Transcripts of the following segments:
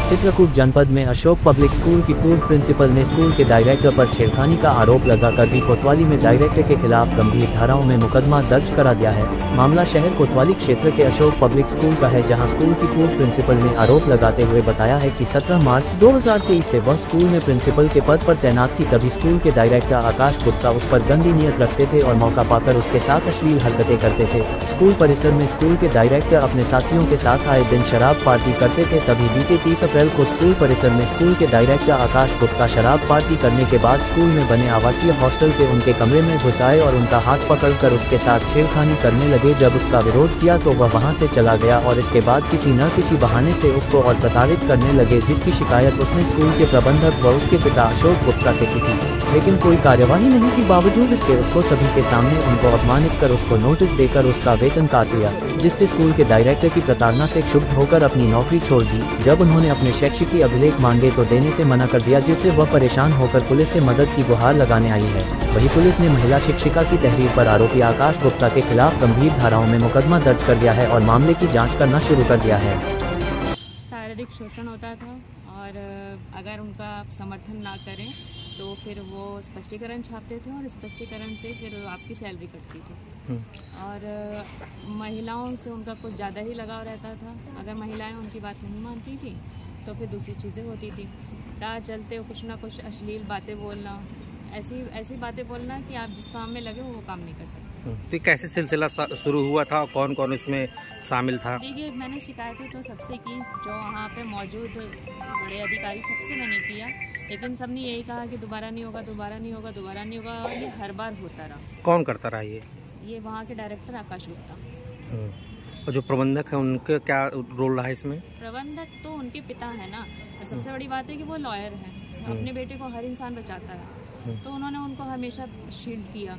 चित्रकूट जनपद में Ashok public school की पूर्व प्रिंसिपल ने स्कूल के डायरेक्टर पर छेड़खानी का आरोप लगाकर दी कोतवाली में डायरेक्टर के खिलाफ गंभीर धाराओं में मुकदमा दर्ज करा दिया है। मामला शहर कोतवाली क्षेत्र के अशोक पब्लिक स्कूल का है, जहां स्कूल की पूर्व प्रिंसिपल ने आरोप लगाते हुए बताया है कि 17 मार्च 2023 से वह स्कूल में प्रिंसिपल के पद पर तैनात थी। तभी स्कूल के डायरेक्टर आकाश गुप्ता उस पर गंदी नियत रखते थे और मौका पाकर उसके साथ अश्लील हरकतें करते थे। स्कूल परिसर में स्कूल के डायरेक्टर अपने साथियों के साथ आए दिन शराब पार्टी करते थे। तभी बीते 30 अप्रैल को स्कूल परिसर में स्कूल के डायरेक्टर आकाश गुप्ता शराब पार्टी करने के बाद स्कूल में बने आवासीय हॉस्टल के उनके कमरे में घुस आए और उनका हाथ पकड़कर उसके साथ छेड़खानी करने लगे। जब उसका विरोध किया तो वह वहां से चला गया और इसके बाद किसी न किसी बहाने से उसको और प्रताड़ित करने लगे, जिसकी शिकायत उसने स्कूल के प्रबंधक व उसके पिता अशोक गुप्ता से की थी, लेकिन कोई कार्यवाही नहीं की। बावजूद इसके उसको सभी के सामने उनको अपमानित कर उसको नोटिस देकर उसका वेतन काट लिया, जिससे स्कूल के डायरेक्टर की प्रताड़ना से क्षुब्ध होकर अपनी नौकरी छोड़ दी। जब उन्होंने अपने शैक्षिकी अभिलेख मांगे तो देने से मना कर दिया, जिससे वह परेशान होकर पुलिस से मदद की गुहार लगाने आई है। वहीं पुलिस ने महिला शिक्षिका की तहरीर पर आरोपी आकाश गुप्ता के खिलाफ गंभीर धाराओं में मुकदमा दर्ज कर दिया है और मामले की जाँच करना शुरू कर दिया है। शारीरिक शोषण होता था और अगर उनका समर्थन ना करें तो फिर वो स्पष्टीकरण छापते थे और स्पष्टीकरण से फिर आपकी सैलरी कटती थी। और महिलाओं से उनका कुछ ज़्यादा ही लगाव रहता था। अगर महिलाएं उनकी बात नहीं मानती थी तो फिर दूसरी चीज़ें होती थी। राह चलते कुछ ना कुछ अश्लील बातें बोलना, ऐसी बातें बोलना कि आप जिस काम में लगे वो काम नहीं कर सकते। तो कैसे सिलसिला शुरू हुआ था, कौन कौन इसमें शामिल था? देखिए, मैंने शिकायतें तो सबसे की, जो वहाँ पे मौजूद बड़े अधिकारी सबसे मैंने किया, लेकिन सबने यही कहा कि दोबारा नहीं होगा, दोबारा नहीं होगा, दोबारा नहीं होगा, और ये हर बार होता रहा। कौन करता रहा ये वहाँ के डायरेक्टर आकाश गुप्ता। और जो प्रबंधक है उनका क्या रोल रहा है इसमें? प्रबंधक तो उनके पिता है ना, और सबसे बड़ी बात है कि वो लॉयर है, अपने बेटे को हर इंसान बचाता है, तो उन्होंने उनको हमेशा शील्ड किया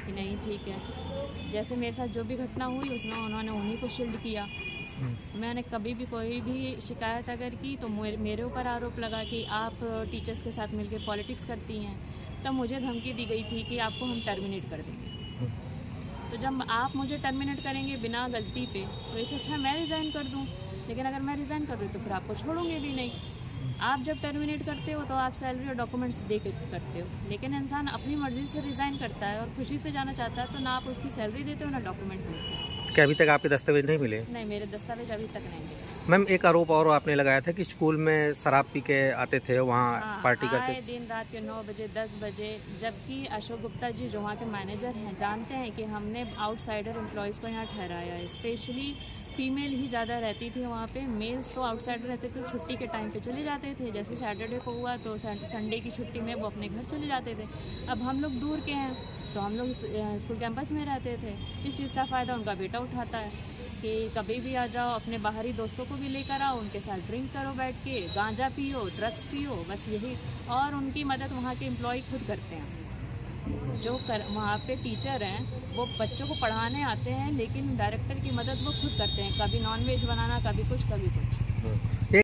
कि नहीं ठीक है। जैसे मेरे साथ जो भी घटना हुई उसमें उन्होंने उन्हीं को शील्ड किया। मैंने कभी भी कोई भी शिकायत अगर की तो मेरे ऊपर आरोप लगा कि आप टीचर्स के साथ मिलकर पॉलिटिक्स करती हैं, तब मुझे धमकी दी गई थी कि आपको हम टर्मिनेट कर देंगे। तो जब आप मुझे टर्मिनेट करेंगे बिना गलती पे, तो इससे अच्छा मैं रिज़ाइन कर दूं, लेकिन अगर मैं रिज़ाइन कर दूँ तो फिर आपको छोड़ूंगे भी नहीं। आप जब टर्मिनेट करते हो तो आप सैलरी और डॉक्यूमेंट्स दे के करते हो, लेकिन इंसान अपनी मर्ज़ी से रिज़ाइन करता है और खुशी से जाना चाहता है, तो ना आप उसकी सैलरी देते हो ना डॉक्यूमेंट्स देते हो। क्या अभी तक आपके दस्तावेज नहीं मिले? नहीं, मेरे दस्तावेज अभी तक नहीं मिले। मैम, एक आरोप और आपने लगाया था कि स्कूल में शराब पी के आते थे, वहाँ पार्टी करते दिन रात के 9 बजे 10 बजे, जबकि अशोक गुप्ता जी जो वहाँ के मैनेजर हैं जानते हैं कि हमने आउटसाइडर एम्प्लॉयज़ को यहाँ ठहराया है। स्पेशली फीमेल ही ज़्यादा रहती थी वहाँ पे, मेल्स तो आउटसाइडर रहते थे, छुट्टी के टाइम पे चले जाते थे। जैसे सैटरडे को हुआ तो संडे की छुट्टी में वो अपने घर चले जाते थे। अब हम लोग दूर के हैं तो हम लोग स्कूल कैंपस में रहते थे। इस चीज़ का फ़ायदा उनका बेटा उठाता है कि कभी भी आ जाओ, अपने बाहरी दोस्तों को भी लेकर आओ, उनके साथ ड्रिंक करो बैठ के, गांजा पियो, ड्रग्स पियो, बस यही। और उनकी मदद वहाँ के एम्प्लॉय खुद करते हैं। जो वहाँ पे टीचर हैं वो बच्चों को पढ़ाने आते हैं, लेकिन डायरेक्टर की मदद वो खुद करते हैं, कभी नॉन वेज बनाना, कभी कुछ कभी कुछ।